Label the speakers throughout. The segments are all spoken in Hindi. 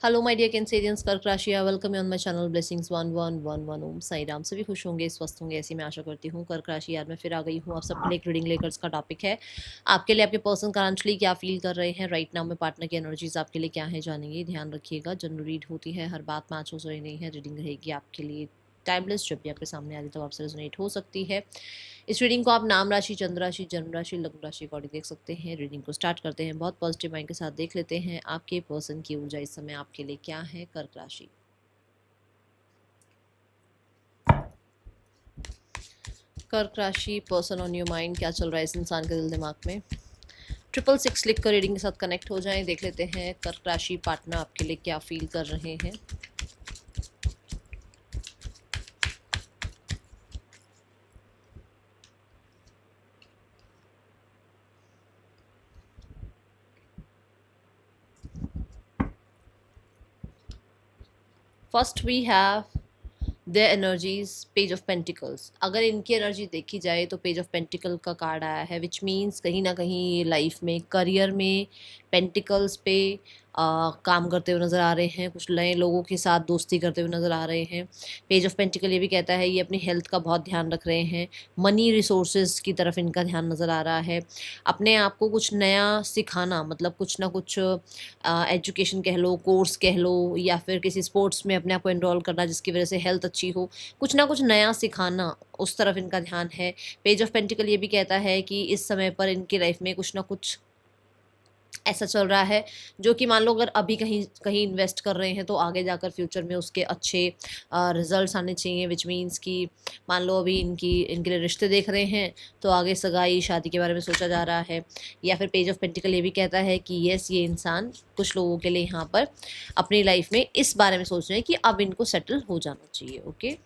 Speaker 1: हेलो माय डियर कैंसेरियंस, कर्क राशि, welcome on my channel blessings 1111 ओम साई राम। सभी खुश होंगे, स्वस्थ होंगे, ऐसी मैं आशा करती हूँ। कर्क राशि यार मैं फिर आ गई हूँ आप सबके लिए एक रीडिंग लेकर। इसका टॉपिक है आपके लिए आपके पर्सन करंटली क्या फील कर रहे हैं राइट नाउ में, पार्टनर की एनर्जीज आपके लिए क्या है जानेंगे। ध्यान रखिएगा, जनरल रीड होती है, हर बात मैच हो रही नहीं है। रीडिंग रहेगी आपके लिए टाइमलेस, जब भी आपके सामने आती तब आपसे रेजोनेट हो सकती है। इस रीडिंग को आप नाम राशि, चंद्र राशि, जन्म राशि, लग्न राशि अकॉर्डिंग देख सकते हैं। रीडिंग को स्टार्ट करते हैं, बहुत पॉजिटिव माइंड के साथ देख लेते हैं आपके पर्सन की ऊर्जा इस समय आपके लिए क्या है। कर्क राशि, कर्क राशि, पर्सन ऑन योर माइंड, क्या चल रहा है इस इंसान के दिल दिमाग में। 666 लिख कर रीडिंग के साथ कनेक्ट हो जाएं। देख लेते हैं कर्क राशि पार्टनर आपके लिए क्या फील कर रहे हैं। First we have their energies, page of pentacles. अगर इनकी एनर्जी देखी जाए तो पेज ऑफ पेंटिकल का कार्ड आया है, विच मीन्स कहीं ना कहीं लाइफ में, करियर में पेंटिकल्स पे काम करते हुए नज़र आ रहे हैं। कुछ नए लोगों के साथ दोस्ती करते हुए नज़र आ रहे हैं। पेज ऑफ पेंटिकल ये भी कहता है ये अपनी हेल्थ का बहुत ध्यान रख रहे हैं। मनी रिसोर्सेज की तरफ इनका ध्यान नज़र आ रहा है। अपने आप को कुछ नया सिखाना, मतलब कुछ ना कुछ एजुकेशन कह लो, कोर्स कह लो, या फिर किसी स्पोर्ट्स में अपने आप को एनरोल करना जिसकी वजह से हेल्थ अच्छी हो। कुछ ना कुछ नया सिखाना, उस तरफ इनका ध्यान है। पेज ऑफ पेंटिकल ये भी कहता है कि इस समय पर इनकी लाइफ में कुछ ना कुछ ऐसा चल रहा है जो कि मान लो अगर अभी कहीं कहीं इन्वेस्ट कर रहे हैं तो आगे जाकर फ्यूचर में उसके अच्छे रिजल्ट्स आने चाहिए। विच मीन्स कि मान लो अभी इनके लिए रिश्ते देख रहे हैं तो आगे सगाई शादी के बारे में सोचा जा रहा है। या फिर पेज ऑफ पेंटिकल ये भी कहता है कि यस, ये इंसान कुछ लोगों के लिए यहाँ पर अपनी लाइफ में इस बारे में सोच रहे हैं कि अब इनको सेटल हो जाना चाहिए। ओके,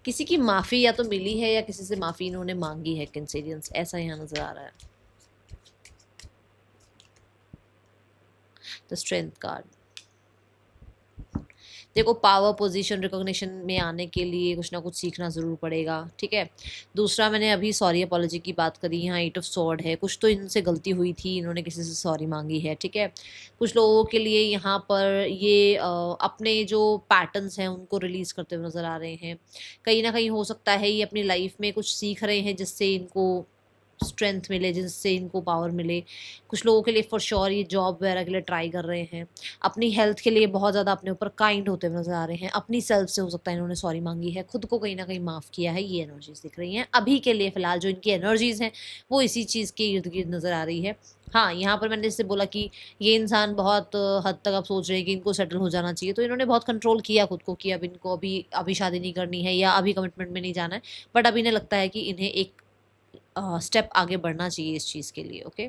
Speaker 1: किसी की माफ़ी या तो मिली है या किसी से माफ़ी इन्होंने मांगी है कैंसेरियंस, ऐसा यहाँ नज़र आ रहा है। द स्ट्रेंथ कार्ड, देखो पावर पोजीशन रिकॉग्निशन में आने के लिए कुछ ना कुछ सीखना ज़रूर पड़ेगा, ठीक है। दूसरा, मैंने अभी सॉरी अपॉलॉजी की बात करी, यहाँ 8 ऑफ स्वॉर्ड है। कुछ तो इनसे गलती हुई थी, इन्होंने किसी से सॉरी मांगी है, ठीक है। कुछ लोगों के लिए यहाँ पर ये अपने जो पैटर्न्स हैं उनको रिलीज़ करते हुए नज़र आ रहे हैं। कहीं ना कहीं हो सकता है ये अपनी लाइफ में कुछ सीख रहे हैं जिससे इनको स्ट्रेंथ मिले, जिससे इनको पावर मिले। कुछ लोगों के लिए फॉर श्योर ये जॉब वगैरह के लिए ट्राई कर रहे हैं। अपनी हेल्थ के लिए बहुत ज़्यादा अपने ऊपर काइंड होते हुए नज़र आ रहे हैं। अपनी सेल्फ से हो सकता है इन्होंने सॉरी मांगी है, खुद को कहीं ना कहीं माफ़ किया है। ये एनर्जीज दिख रही हैं अभी के लिए। फ़िलहाल जो इनकी एनर्जीज हैं वो इसी चीज़ के इर्द गिर्द नज़र आ रही है। हाँ, यहाँ पर मैंने जैसे बोला कि ये इंसान बहुत हद तक अब सोच रहे हैं कि इनको सेटल हो जाना चाहिए, तो इन्होंने बहुत कंट्रोल किया खुद को कि अब इनको अभी अभी शादी नहीं करनी है या अभी कमिटमेंट में नहीं जाना है। बट अब इन्हें लगता है कि इन्हें एक स्टेप आगे बढ़ना चाहिए इस चीज़ के लिए। Okay,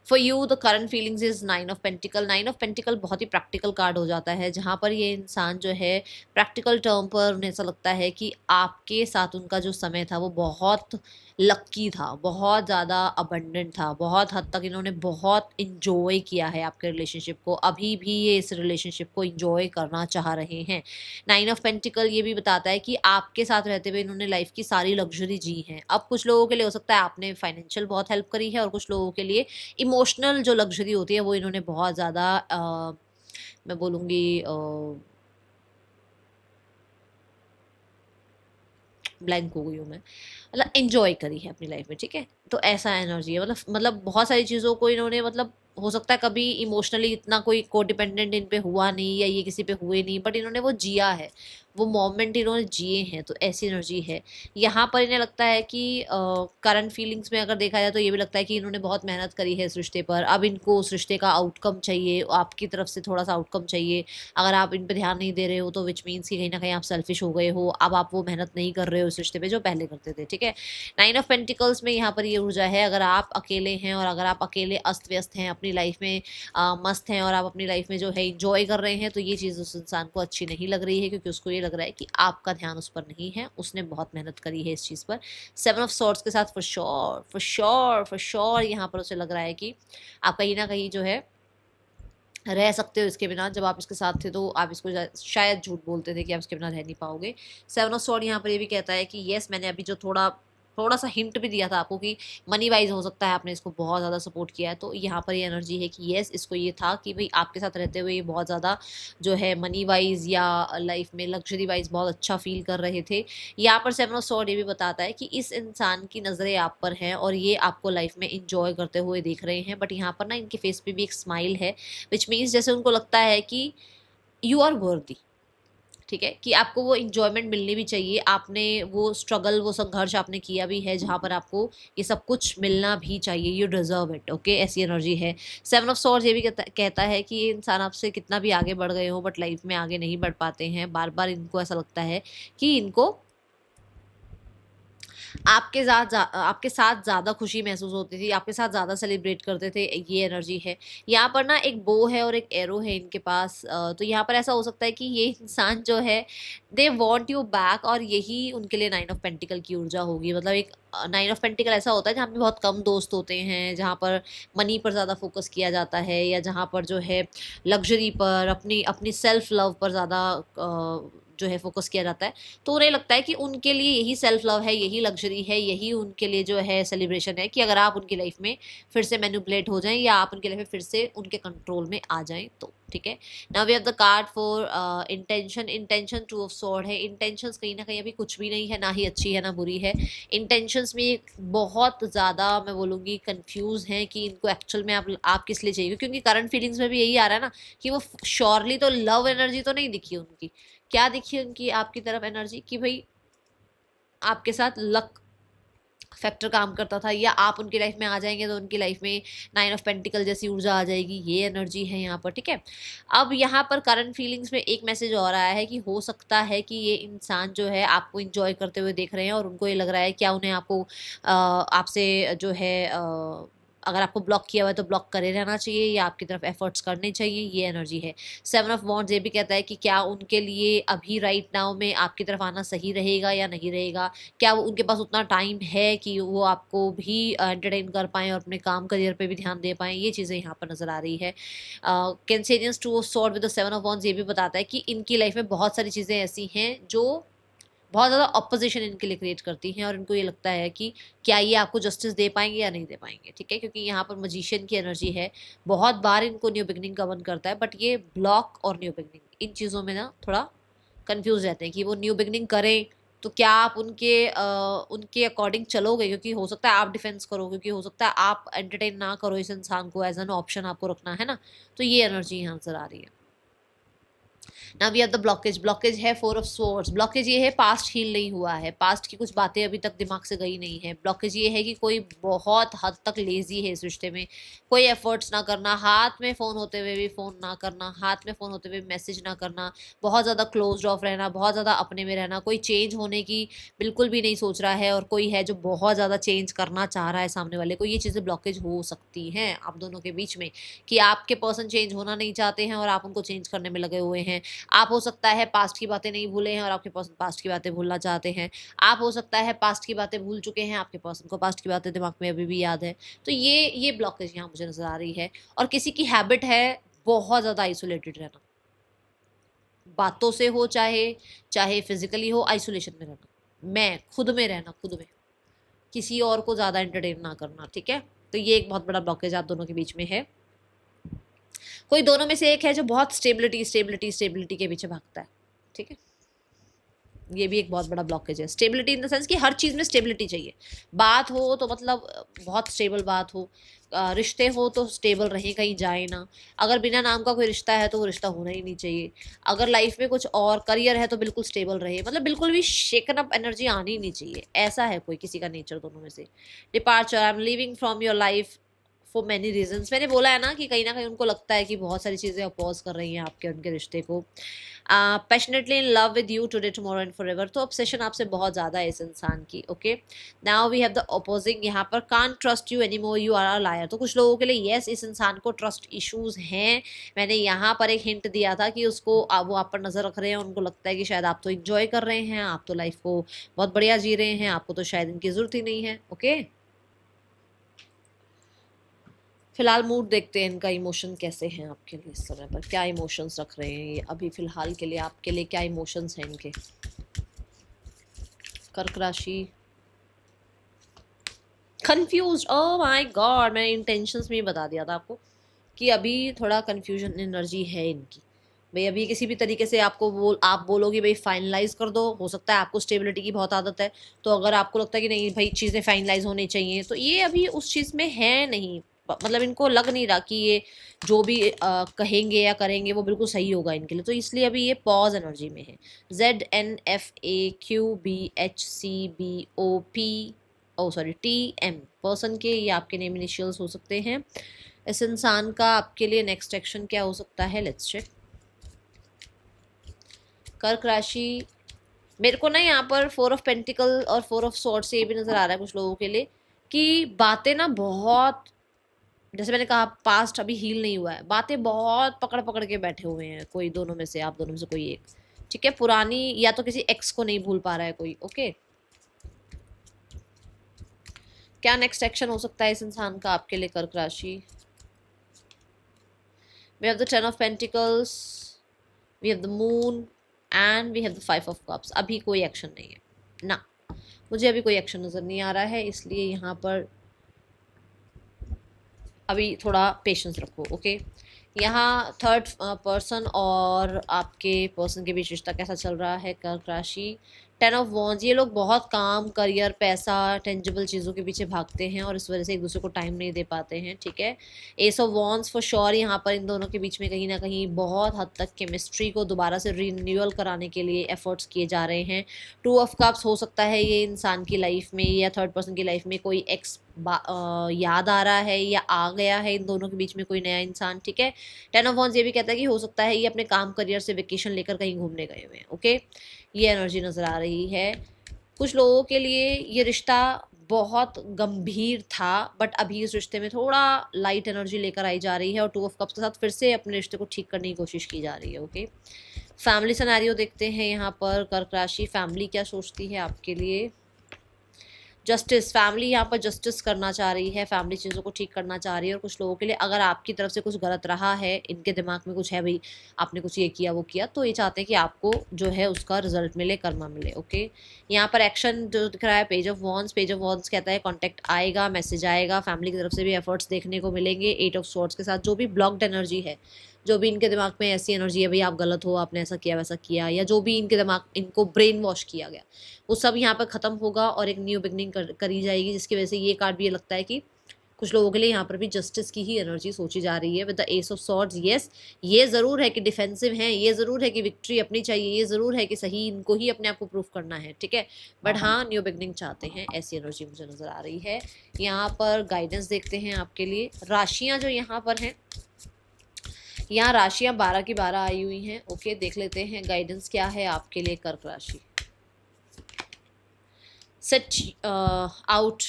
Speaker 1: for you the current feelings is 9 of pentacle. 9 of pentacle बहुत ही प्रैक्टिकल कार्ड हो जाता है, जहाँ पर ये इंसान जो है प्रैक्टिकल टर्म पर उन्हें ऐसा लगता है कि आपके साथ उनका जो समय था वो बहुत लक्की था, बहुत ज़्यादा अबंडेंट था। बहुत हद तक इन्होंने बहुत इंजॉय किया है आपके रिलेशनशिप को, अभी भी ये इस रिलेशनशिप को इंजॉय करना चाह रहे हैं। 9 ऑफ पेंटिकल ये भी बताता है कि आपके साथ रहते हुए इन्होंने लाइफ की सारी लग्जरी जी है। अब कुछ लोगों के लिए हो सकता है आपने फाइनेंशियल बहुत हेल्प करी है, और कुछ लोगों के लिए इमोशनल जो लग्जरी होती है वो इन्होंने बहुत ज़्यादा मैं बोलूँगी ब्लैंक हो गई हूँ मैं, मतलब एंजॉय करी है अपनी लाइफ में, ठीक है। तो ऐसा एनर्जी है, मतलब बहुत सारी चीज़ों को इन्होंने, मतलब हो सकता है कभी इमोशनली इतना कोई को डिपेंडेंट इन पे हुआ नहीं या ये किसी पे हुए नहीं, बट इन्होंने वो जिया है, वो मोमेंट इन्होंने जिए हैं। तो ऐसी एनर्जी है यहाँ पर। इन्हें लगता है कि करंट फीलिंग्स में अगर देखा जाए तो ये भी लगता है कि इन्होंने बहुत मेहनत करी है इस रिश्ते पर, अब इनको उस रिश्ते का आउटकम चाहिए, आपकी तरफ से थोड़ा सा आउटकम चाहिए। अगर आप इन पे ध्यान नहीं दे रहे हो तो विच मीन्स कि कहीं ना कहीं आप सेल्फिश हो गए हो, अब आप वो मेहनत नहीं कर रहे हो इस रिश्ते पे जो पहले करते थे, ठीक है। 9 ऑफ पेंटिकल्स में यहाँ पर ये ऊर्जा है, अगर आप अकेले हैं और अगर आप अकेले अस्त व्यस्त हैं अपनी लाइफ में, मस्त हैं और आप अपनी लाइफ में जो है इंजॉय कर रहे हैं, तो ये चीज़ उस इंसान को अच्छी नहीं लग रही है, क्योंकि उसको ये लग रहा है कि आपका ध्यान उस पर नहीं है। उसने बहुत मेहनत करी है इस चीज़ पर। 7 ऑफ सॉर्ड्स के साथ for sure for sure for sure यहाँ पर उसे लग रहा है कि आप कहीं ना कहीं जो है रह सकते हो इसके बिना। जब आप इसके साथ थे तो आप इसको शायद झूठ बोलते थे कि आप इसके बिना रह नहीं पाओगे। 7 ऑफ सॉर्ड यहाँ पर ये भी कहता है कि येस, मैंने अभी जो थोड़ा थोड़ा सा हिंट भी दिया था आपको कि मनी वाइज हो सकता है आपने इसको बहुत ज़्यादा सपोर्ट किया है। तो यहाँ पर ये एनर्जी है कि येस, इसको ये था कि भाई आपके साथ रहते हुए ये बहुत ज़्यादा जो है मनी वाइज या लाइफ में लग्जरी वाइज बहुत अच्छा फील कर रहे थे। यहाँ पर 7 ऑफ स्वॉर्ड ये भी बताता है कि इस इंसान की नज़रें आप पर हैं और ये आपको लाइफ में इंजॉय करते हुए देख रहे हैं। बट यहाँ पर ना इनके फेस पे भी एक स्माइल है, विच मीन्स जैसे उनको लगता है कि यू आर वर्दी, ठीक है, कि आपको वो इंजॉयमेंट मिलनी भी चाहिए। आपने वो स्ट्रगल, वो संघर्ष आपने किया भी है, जहाँ पर आपको ये सब कुछ मिलना भी चाहिए। यू डिजर्व इट, ओके, ऐसी एनर्जी है। 7 ऑफ स्वॉर्ड्स ये भी कहता है कि ये इंसान आपसे कितना भी आगे बढ़ गए हो बट लाइफ में आगे नहीं बढ़ पाते हैं। बार बार इनको ऐसा लगता है कि इनको आपके साथ ज़्यादा खुशी महसूस होती थी, आपके साथ ज़्यादा सेलिब्रेट करते थे, ये एनर्जी है। यहाँ पर ना एक बो है और एक एरो है इनके पास। तो यहाँ पर ऐसा हो सकता है कि ये इंसान जो है दे वॉन्ट यू बैक, और यही उनके लिए 9 ऑफ पेंटिकल की ऊर्जा होगी। मतलब एक 9 ऑफ पेंटिकल ऐसा होता है जहाँ पे बहुत कम दोस्त होते हैं, जहाँ पर मनी पर ज़्यादा फोकस किया जाता है, या जहाँ पर जो है लग्जरी पर, अपनी अपनी सेल्फ लव पर ज़्यादा जो है फोकस किया जाता है। तो उन्हें लगता है कि उनके लिए यही सेल्फ लव है, यही लग्जरी है, यही उनके लिए जो है सेलिब्रेशन है कि अगर आप उनकी लाइफ में फिर से मैनिपुलेट हो जाएं या आप उनकी लाइफ में फिर से उनके कंट्रोल में आ जाएं तो, ठीक है। Now we have the card for intention. Intention 2 of sword है। इंटेंशंस कहीं ना कहीं अभी कुछ भी नहीं है, ना ही अच्छी है ना बुरी है। इंटेंशंस में बहुत ज़्यादा मैं बोलूँगी कंफ्यूज हैं कि इनको एक्चुअल में आप किस लिए चाहिए, क्योंकि करंट फीलिंग्स में भी यही आ रहा है ना कि वो श्योरली तो लव एनर्जी तो नहीं दिखी उनकी। क्या दिखी उनकी आपकी तरफ एनर्जी कि भाई आपके साथ लक फैक्टर काम करता था, या आप उनकी लाइफ में आ जाएंगे तो उनकी लाइफ में 9 ऑफ पेंटिकल जैसी ऊर्जा आ जाएगी, ये एनर्जी है यहाँ पर, ठीक है। अब यहाँ पर करंट फीलिंग्स में एक मैसेज और आया है कि हो सकता है कि ये इंसान जो है आपको इंजॉय करते हुए देख रहे हैं और उनको ये लग रहा है क्या उन्हें आपको आपसे जो है अगर आपको ब्लॉक किया हुआ है तो ब्लॉक करे रहना चाहिए या आपकी तरफ एफर्ट्स करने चाहिए, ये एनर्जी है। 7 ऑफ वॉन्ड्स ये भी कहता है कि क्या उनके लिए अभी राइट नाउ में आपकी तरफ आना सही रहेगा या नहीं रहेगा, क्या वो उनके पास उतना टाइम है कि वो आपको भी एंटरटेन कर पाएँ और अपने काम करियर पे भी ध्यान दे पाएँ, ये चीज़ें यहाँ पर नज़र आ रही है। Cancerians 2 of sword with the 7 of wands ये भी बताता है कि इनकी लाइफ में बहुत सारी चीज़ें ऐसी हैं जो बहुत ज़्यादा ऑपोजिशन इनके लिए क्रिएट करती हैं और इनको ये लगता है कि क्या ये आपको जस्टिस दे पाएंगे या नहीं दे पाएंगे, ठीक है, क्योंकि यहाँ पर मजिशियन की एनर्जी है। बहुत बार इनको न्यू बिगनिंग का मन करता है, बट ये ब्लॉक और न्यू बिगनिंग इन चीज़ों में ना थोड़ा कंफ्यूज रहते हैं कि वो न्यू बिगनिंग करें तो क्या आप उनके अकॉर्डिंग चलोगे, क्योंकि हो सकता है आप डिफेंस करो, क्योंकि हो सकता है आप एंटरटेन ना करो इस इंसान को, एज एन ऑप्शन आपको रखना है ना। तो ये एनर्जी यहाँ नजर आ रही है। Now we have the blockage. Blockage है 4 ऑफ स्वॉर्ड्स। ब्लॉकेज ये है पास्ट हील नहीं हुआ है, पास्ट की कुछ बातें अभी तक दिमाग से गई नहीं है। ब्लॉकेज ये है कि कोई बहुत हद तक लेजी है इस रिश्ते में, कोई एफर्ट्स ना करना, हाथ में फ़ोन होते हुए भी फ़ोन ना करना, हाथ में फ़ोन होते हुए मैसेज ना करना, बहुत ज़्यादा क्लोज ऑफ रहना, बहुत ज़्यादा अपने में रहना, कोई चेंज होने की बिल्कुल भी नहीं सोच रहा है, और कोई है जो बहुत ज़्यादा चेंज करना चाह रहा है सामने वाले को। ये चीज़ें ब्लॉकेज हो सकती हैं आप दोनों के बीच में, कि आपके पर्सन चेंज होना नहीं चाहते हैं और आप उनको चेंज करने में लगे हुए हैं। आप हो सकता है पास्ट की बातें नहीं भूले हैं और आपके पर्सन पास्ट की बातें भूलना चाहते हैं। आप हो सकता है पास्ट की बातें भूल चुके हैं, आपके पर्सन को पास्ट की बातें दिमाग में अभी भी याद है। तो ये ब्लॉकेज यहाँ मुझे नजर आ रही है। और किसी की हैबिट है बहुत ज़्यादा आइसोलेटेड रहना, बातों से हो चाहे चाहे फिजिकली हो, आइसोलेशन में रहना, मैं खुद में रहना, खुद में, किसी और को ज़्यादा एंटरटेन ना करना, ठीक है। तो ये एक बहुत बड़ा ब्लॉकेज आप दोनों के बीच में है। कोई दोनों में से एक है जो बहुत स्टेबिलिटी स्टेबिलिटी स्टेबिलिटी के पीछे भागता है, ठीक है। ये भी एक बहुत बड़ा ब्लॉकेज है। स्टेबिलिटी इन द सेंस कि हर चीज़ में स्टेबिलिटी चाहिए। बात हो तो मतलब बहुत स्टेबल बात हो, रिश्ते हो तो स्टेबल रहे, कहीं जाए ना। अगर बिना नाम का कोई रिश्ता है तो वो रिश्ता होना ही नहीं चाहिए। अगर लाइफ में कुछ और करियर है तो बिल्कुल स्टेबल रहे, मतलब बिल्कुल भी शेकन अप एनर्जी आनी ही नहीं चाहिए। ऐसा है कोई किसी का नेचर दोनों में से। Departure, I am living from your life for many reasons. मैंने बोला है ना कि कहीं ना कहीं उनको लगता है कि बहुत सारी चीज़ें अपोज कर रही हैं आपके उनके रिश्ते को। Passionately in love with you today tomorrow and forever. तो ऑब्सेशन आपसे बहुत ज़्यादा है इस इंसान की, okay. Now we have the opposing यहाँ पर, can't trust you any more, you are a liar. तो कुछ लोगों के लिए येस, इस इंसान को ट्रस्ट इशूज़ हैं। मैंने यहाँ पर एक हिंट दिया था कि उसको वो आप पर नज़र रख रहे हैं, उनको लगता है कि शायद आप तो इंजॉय कर रहे हैं, आप तो लाइफ को बहुत बढ़िया जी रहे हैं, आपको तो शायद इनकी ज़रूरत ही नहीं है, ओके। फिलहाल मूड देखते हैं इनका, इमोशन कैसे हैं आपके लिए इस समय पर, क्या इमोशंस रख रहे हैं ये अभी फिलहाल के लिए आपके लिए, क्या इमोशंस हैं इनके। कर्क राशि, कंफ्यूज, ओह माय गॉड, मैंने इंटेंशंस में ही बता दिया था आपको कि अभी थोड़ा कंफ्यूजन एनर्जी है इनकी। भाई अभी किसी भी तरीके से आप बोलोगे भाई फाइनलाइज कर दो, हो सकता है आपको स्टेबिलिटी की बहुत आदत है, तो अगर आपको लगता है कि नहीं भाई चीज़ें फाइनलाइज होनी चाहिए, तो ये अभी उस चीज़ में है नहीं। मतलब इनको लग नहीं रहा कि ये जो भी कहेंगे या करेंगे वो बिल्कुल सही होगा इनके लिए, तो इसलिए अभी ये पॉज एनर्जी में है। ZNFAQBHCBOP, ओ सॉरी TM पर्सन के, ये आपके नेम इनिशियल्स हो सकते हैं। इस इंसान का आपके लिए नेक्स्ट एक्शन क्या हो सकता है, लेट्स चेक। कर्क राशि, मेरे को ना यहाँ पर 4 ऑफ पेंटिकल और 4 ऑफ स्वॉर्ड से ये भी नजर आ रहा है कुछ लोगों के लिए कि बातें ना बहुत, जैसे मैंने कहा पास्ट अभी हील नहीं हुआ है, बातें बहुत पकड़ पकड़ के बैठे हुए हैं कोई, दोनों में से, आप दोनों में से कोई एक, ठीक है। पुरानी या तो किसी एक्स को नहीं भूल पा रहा है कोई, ओके। क्या नेक्स्ट एक्शन हो सकता है इस इंसान का आपके लिए कर्क राशि। we have the 10 of Pentacles, we have the Moon and we have the 5 of Cups। अभी कोई एक्शन नहीं है ना, मुझे अभी कोई एक्शन नज़र नहीं आ रहा है, इसलिए यहाँ पर अभी थोड़ा पेशेंस रखो, ओके। यहाँ थर्ड पर्सन और आपके पर्सन के बीच रिश्ता कैसा चल रहा है कर्क राशि। 10 of Wands, ये लोग बहुत काम, करियर, पैसा, टेंजिबल चीज़ों के पीछे भागते हैं और इस वजह से एक दूसरे को टाइम नहीं दे पाते हैं, ठीक है। Ace of Wands for sure, यहाँ पर इन दोनों के बीच में कहीं ना कहीं बहुत हद तक केमिस्ट्री को दोबारा से रीन्यूअल कराने के लिए एफर्ट्स किए जा रहे हैं। 2 of Cups, हो सकता है ये इंसान की लाइफ में या थर्ड पर्सन की लाइफ में कोई एक्स याद आ रहा है या आ गया है इन दोनों के बीच में कोई नया इंसान, ठीक है। 10 of Wands ये भी कहता है कि हो सकता है ये अपने काम, करियर से वेकेशन लेकर कहीं घूमने गए हुए हैं, ओके। ये एनर्जी नज़र आ रही है। कुछ लोगों के लिए ये रिश्ता बहुत गंभीर था, बट अभी इस रिश्ते में थोड़ा लाइट एनर्जी लेकर आई जा रही है और 2 of Cups के साथ फिर से अपने रिश्ते को ठीक करने की कोशिश की जा रही है, ओके। फैमिली सिनेरियो देखते हैं यहाँ पर कर्क राशि, फैमिली क्या सोचती है आपके लिए। जस्टिस, फैमिली यहाँ पर जस्टिस करना चाह रही है, फैमिली चीज़ों को ठीक करना चाह रही है। और कुछ लोगों के लिए अगर आपकी तरफ से कुछ गलत रहा है, इनके दिमाग में कुछ है भाई आपने कुछ ये किया वो किया, तो ये चाहते हैं कि आपको जो है उसका रिजल्ट मिले, कर्मा मिले, ओके। यहाँ पर एक्शन जो दिख रहा है page of wands, page of wands कहता है कॉन्टैक्ट आएगा, मैसेज आएगा, फैमिली की तरफ से भी एफर्ट्स देखने को मिलेंगे। 8 of Swords के साथ जो भी ब्लॉक्ड एनर्जी है, जो भी इनके दिमाग में ऐसी एनर्जी है भाई आप गलत हो, आपने ऐसा किया वैसा किया, या जो भी इनके दिमाग, इनको ब्रेन वॉश किया गया, वो सब यहाँ पर ख़त्म होगा और एक न्यू बिगनिंग करी जाएगी, जिसकी वजह से ये कार्ड भी ये लगता है कि कुछ लोगों के लिए यहाँ पर भी जस्टिस की ही एनर्जी सोची जा रही है with the S of swords. Yes, ये ज़रूर है कि डिफेंसिव हैं, ये ज़रूर है कि विक्ट्री अपनी चाहिए, ये ज़रूर है कि सही इनको ही अपने आप को प्रूफ करना है, ठीक है। बट हाँ, न्यू बिगनिंग चाहते हैं, ऐसी एनर्जी मुझे नज़र आ रही है। यहाँ पर गाइडेंस देखते हैं आपके लिए। राशियाँ जो यहाँ पर हैं, यहाँ राशियाँ 12 की 12 आई हुई हैं, ओके। देख लेते हैं गाइडेंस क्या है आपके लिए कर्क राशि। Step out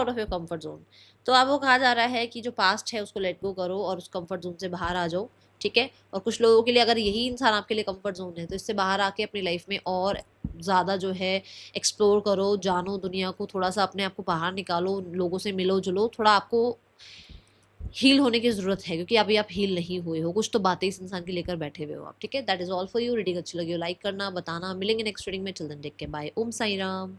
Speaker 1: of your comfort zone. तो आपको कहा जा रहा है कि जो पास्ट है उसको लेट गो करो और उस कंफर्ट जोन से बाहर आ जाओ, ठीक है। और कुछ लोगों के लिए अगर यही इंसान आपके लिए कंफर्ट जोन है, तो इससे बाहर आके अपनी लाइफ में और ज़्यादा जो है एक्सप्लोर करो, जानो दुनिया को, थोड़ा सा अपने आप को बाहर निकालो, लोगों से मिलो जुलो, थोड़ा आपको हील होने की ज़रूरत है, क्योंकि अभी आप हील नहीं हुए हो, कुछ तो बातें इस इंसान की लेकर बैठे हुए हो आप, ठीक है। That is all for you. Reading अच्छी लगी हो लाइक करना, बताना। मिलेंगे नेक्स्ट रीडिंग में, till then take care, bye, Om Sai Ram.